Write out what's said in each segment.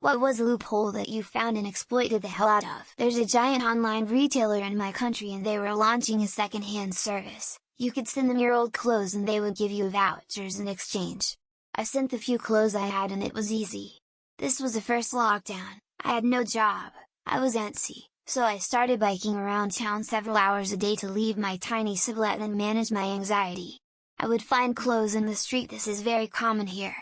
What was a loophole that you found and exploited the hell out of? There's a giant online retailer in my country and they were launching a second-hand service. You could send them your old clothes and they would give you vouchers in exchange. I sent the few clothes I had and it was easy. This was the first lockdown, I had no job, I was antsy, so I started biking around town several hours a day to leave my tiny sublet and manage my anxiety. I would find clothes in the street. This is very common here.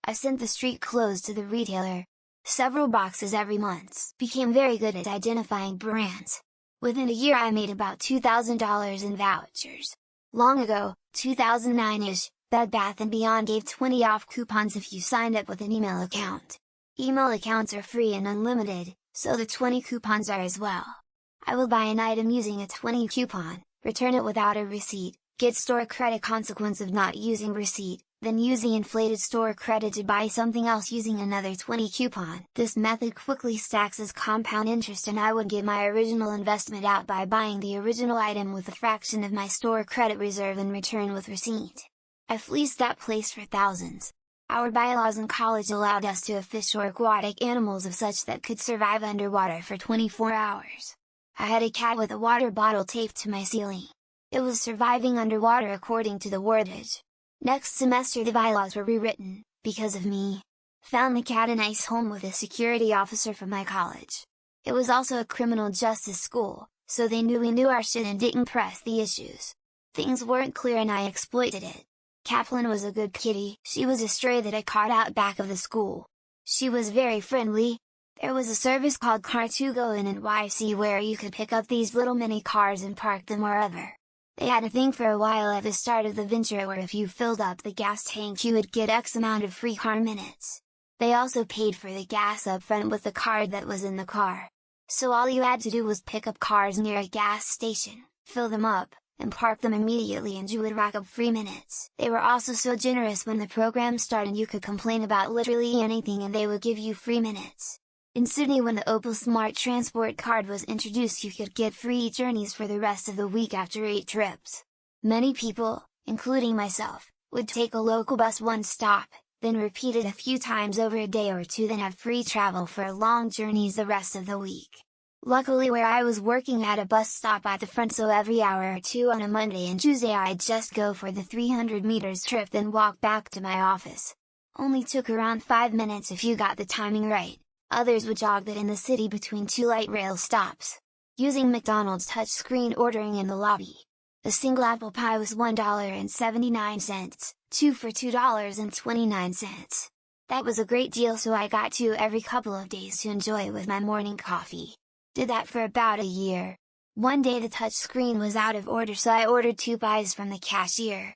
I sent the street clothes to the retailer. Several boxes every month. Became very good at identifying brands. Within a year I made about $2,000 in vouchers. Long ago, 2009-ish, Bed Bath & Beyond gave 20 off coupons if you signed up with an email account. Email accounts are free and unlimited, so the 20 coupons are as well. I will buy an item using a 20 coupon, return it without a receipt, get store credit consequence of not using receipt, then use the inflated store credit to buy something else using another 20 coupon. This method quickly stacks as compound interest and I would get my original investment out by buying the original item with a fraction of my store credit reserve and return with receipt. I fleeced that place for thousands. Our bylaws in college allowed us to fish or aquatic animals of such that could survive underwater for 24 hours. I had a cat with a water bottle taped to my ceiling. It was surviving underwater according to the wordage. Next semester the bylaws were rewritten, because of me. Found the cat a nice home with a security officer from my college. It was also a criminal justice school, so they knew we knew our shit and didn't press the issues. Things weren't clear and I exploited it. Kaplan was a good kitty. She was a stray that I caught out back of the school. She was very friendly. There was a service called Car2Go in NYC where you could pick up these little mini cars and park them wherever. They had a thing for a while at the start of the venture where if you filled up the gas tank you would get X amount of free car minutes. They also paid for the gas up front with the card that was in the car. So all you had to do was pick up cars near a gas station, fill them up, and park them immediately and you would rack up free minutes. They were also so generous when the program started you could complain about literally anything and they would give you free minutes. In Sydney when the Opal Smart Transport card was introduced you could get free journeys for the rest of the week after 8 trips. Many people, including myself, would take a local bus one stop, then repeat it a few times over a day or two then have free travel for long journeys the rest of the week. Luckily where I was working had a bus stop at the front so every hour or two on a Monday and Tuesday I'd just go for the 300 meters trip then walk back to my office. Only took around 5 minutes if you got the timing right. Others would jog that in the city between 2 light rail stops. Using McDonald's touchscreen ordering in the lobby. A single apple pie was $1.79, 2 for $2.29. That was a great deal so I got 2 every couple of days to enjoy with my morning coffee. Did that for about a year. One day the touchscreen was out of order so I ordered 2 pies from the cashier.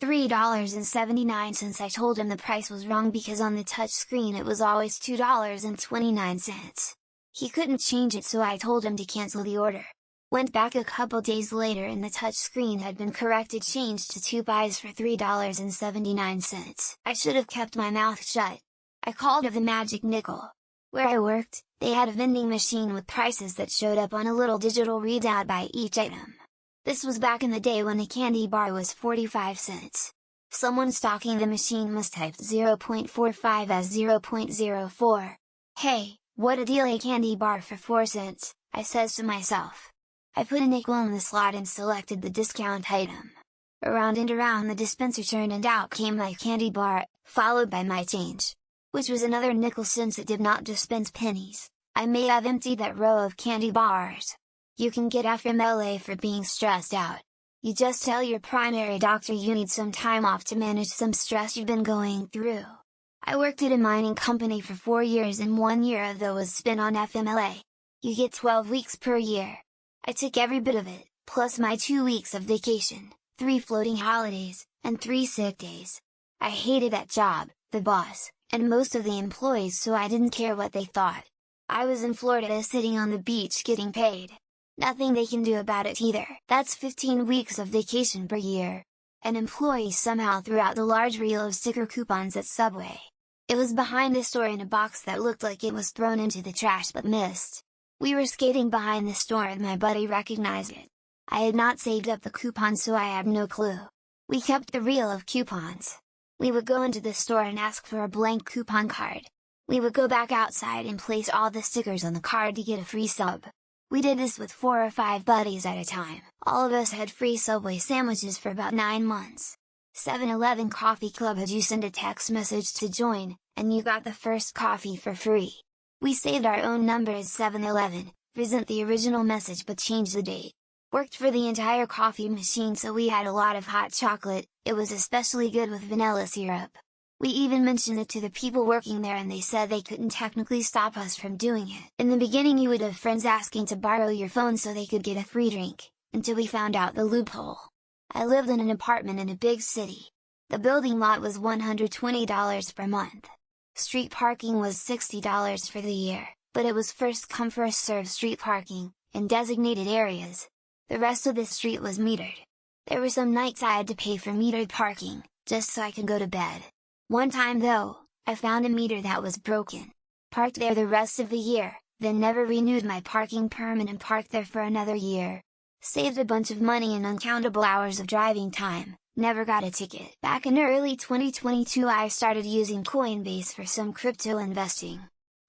$3.79. I told him the price was wrong because on the touch screen it was always $2.29. He couldn't change it so I told him to cancel the order. Went back a couple days later and the touch screen had been corrected, changed to 2 pies for $3.79. I should have kept my mouth shut. I called of the magic nickel. Where I worked, they had a vending machine with prices that showed up on a little digital readout by each item. This was back in the day when a candy bar was 45 cents. Someone stocking the machine must type 0.45 as 0.04. Hey, what a deal, a candy bar for 4 cents, I says to myself. I put a nickel in the slot and selected the discount item. Around and around the dispenser turned and out came my candy bar, followed by my change. Which was another nickel since it did not dispense pennies. I may have emptied that row of candy bars. You can get FMLA for being stressed out. You just tell your primary doctor you need some time off to manage some stress you've been going through. I worked at a mining company for 4 years and 1 year of that was spent on FMLA. You get 12 weeks per year. I took every bit of it, plus my 2 weeks of vacation, 3 floating holidays, and 3 sick days. I hated that job, the boss, and most of the employees so I didn't care what they thought. I was in Florida sitting on the beach getting paid. Nothing they can do about it either. That's 15 weeks of vacation per year. An employee somehow threw out the large reel of sticker coupons at Subway. It was behind the store in a box that looked like it was thrown into the trash but missed. We were skating behind the store and my buddy recognized it. I had not saved up the coupons so I had no clue. We kept the reel of coupons. We would go into the store and ask for a blank coupon card. We would go back outside and place all the stickers on the card to get a free sub. We did this with 4 or 5 buddies at a time. All of us had free Subway sandwiches for about 9 months. 7-Eleven Coffee Club had you send a text message to join, and you got the first coffee for free. We saved our own number as 7-Eleven, present the original message but changed the date. Worked for the entire coffee machine, so we had a lot of hot chocolate. It was especially good with vanilla syrup. We even mentioned it to the people working there and they said they couldn't technically stop us from doing it. In the beginning you would have friends asking to borrow your phone so they could get a free drink, until we found out the loophole. I lived in an apartment in a big city. The building lot was $120 per month. Street parking was $60 for the year, but it was first come first served street parking, in designated areas. The rest of the street was metered. There were some nights I had to pay for metered parking, just so I could go to bed. One time though, I found a meter that was broken. Parked there the rest of the year, then never renewed my parking permit and parked there for another year. Saved a bunch of money and uncountable hours of driving time, never got a ticket. Back in early 2022 I started using Coinbase for some crypto investing.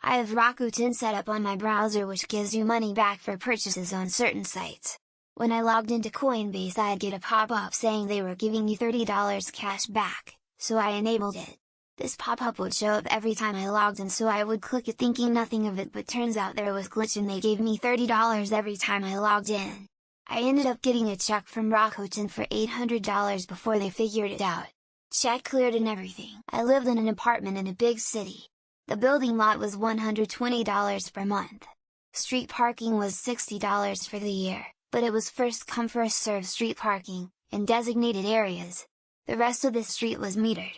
I have Rakuten set up on my browser, which gives you money back for purchases on certain sites. When I logged into Coinbase I'd get a pop-up saying they were giving you $30 cash back, so I enabled it. This pop-up would show up every time I logged in, so I would click it thinking nothing of it, but turns out there was glitch and they gave me $30 every time I logged in. I ended up getting a check from Rakuten for $800 before they figured it out. Check cleared and everything. I lived in an apartment in a big city. The building lot was $120 per month. Street parking was $60 for the year, but it was first come first served street parking, in designated areas. The rest of the street was metered.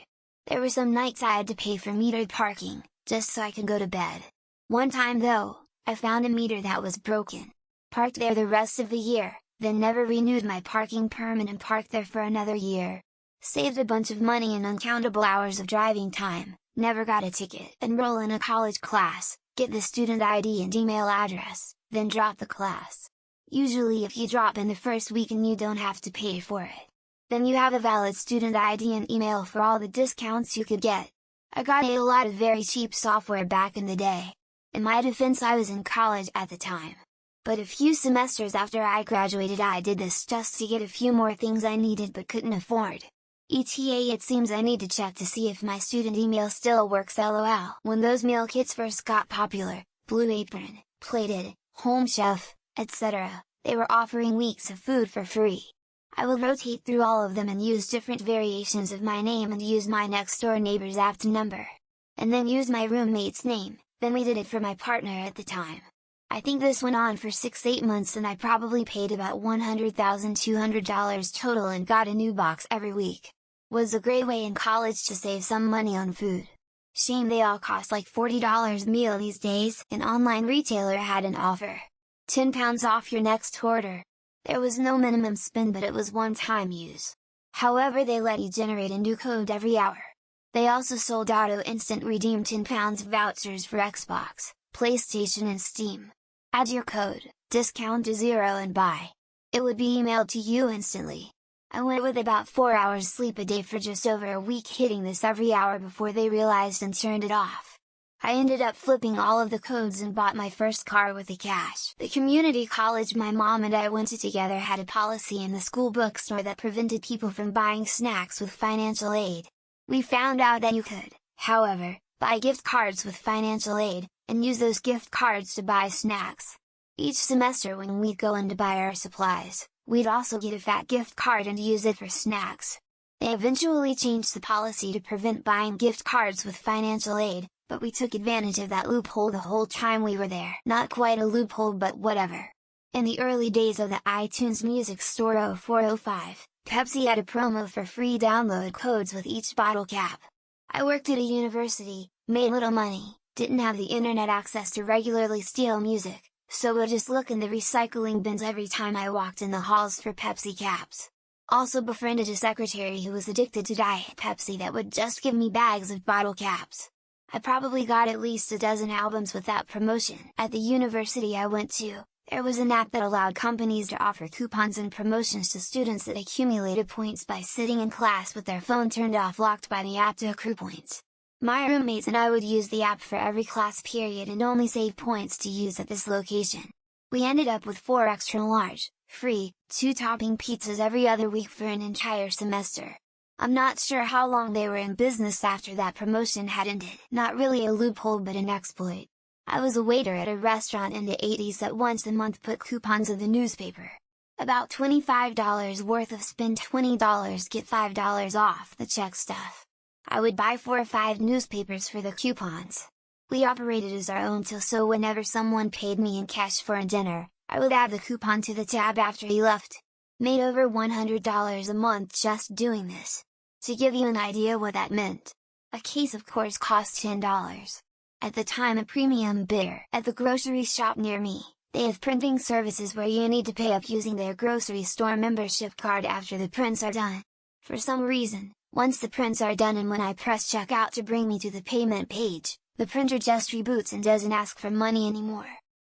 There were some nights I had to pay for metered parking, just so I could go to bed. One time though, I found a meter that was broken. Parked there the rest of the year, then never renewed my parking permit and parked there for another year. Saved a bunch of money and uncountable hours of driving time, never got a ticket. Enroll in a college class, get the student ID and email address, then drop the class. Usually if you drop in the first week and you don't have to pay for it, then you have a valid student ID and email for all the discounts you could get. I got a lot of very cheap software back in the day. In my defense, I was in college at the time. But a few semesters after I graduated I did this just to get a few more things I needed but couldn't afford. ETA, it seems I need to check to see if my student email still works, lol. When those meal kits first got popular, Blue Apron, Plated, Home Chef, etc., they were offering weeks of food for free. I would rotate through all of them and use different variations of my name and use my next door neighbor's apt number. And then use my roommate's name, then we did it for my partner at the time. I think this went on for 6-8 months and I probably paid about $100,200 total and got a new box every week. Was a great way in college to save some money on food. Shame they all cost like $40 a meal these days. An online retailer had an offer. £10 off your next order. There was no minimum spend but it was one-time use. However, they let you generate a new code every hour. They also sold auto instant redeem £10 vouchers for Xbox, PlayStation and Steam. Add your code, discount to 0 and buy. It would be emailed to you instantly. I went with about 4 hours sleep a day for just over a week, hitting this every hour before they realized and turned it off. I ended up flipping all of the codes and bought my first car with the cash. The community college my mom and I went to together had a policy in the school bookstore that prevented people from buying snacks with financial aid. We found out that you could, however, buy gift cards with financial aid, and use those gift cards to buy snacks. Each semester when we'd go in to buy our supplies, we'd also get a fat gift card and use it for snacks. They eventually changed the policy to prevent buying gift cards with financial aid, but we took advantage of that loophole the whole time we were there. Not quite a loophole, but whatever. In the early days of the iTunes Music Store 0405, Pepsi had a promo for free download codes with each bottle cap. I worked at a university, made little money, didn't have the internet access to regularly steal music, so would just look in the recycling bins every time I walked in the halls for Pepsi caps. Also befriended a secretary who was addicted to Diet Pepsi that would just give me bags of bottle caps. I probably got at least a dozen albums with that promotion. At the university I went to, there was an app that allowed companies to offer coupons and promotions to students that accumulated points by sitting in class with their phone turned off, locked by the app to accrue points. My roommates and I would use the app for every class period and only save points to use at this location. We ended up with 4 extra large, free, 2-topping pizzas every other week for an entire semester. I'm not sure how long they were in business after that promotion had ended. Not really a loophole but an exploit. I was a waiter at a restaurant in the 80s that once a month put coupons in the newspaper. About $25 worth of spend $20 get $5 off the check stuff. I would buy 4 or 5 newspapers for the coupons. We operated as our own till so whenever someone paid me in cash for a dinner, I would add the coupon to the tab after he left. Made over $100 a month just doing this. To give you an idea what that meant, a case of course cost $10. At the time a premium bidder at the grocery shop near me, they have printing services where you need to pay up using their grocery store membership card after the prints are done. For some reason, once the prints are done and when I press checkout to bring me to the payment page, the printer just reboots and doesn't ask for money anymore.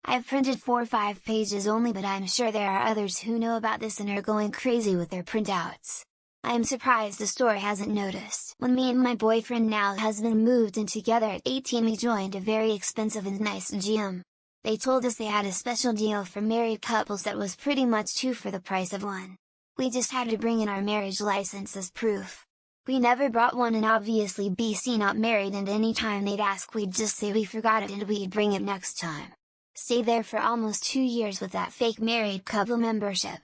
I've printed 4 or 5 pages only but I'm sure there are others who know about this and are going crazy with their printouts. I am surprised the store hasn't noticed. When me and my boyfriend now husband moved in together at 18 we joined a very expensive and nice gym. They told us they had a special deal for married couples that was pretty much 2 for the price of 1. We just had to bring in our marriage license as proof. We never brought one and obviously BC not married and any time they'd ask we'd just say we forgot it and we'd bring it next time. Stayed there for almost 2 years with that fake married couple membership.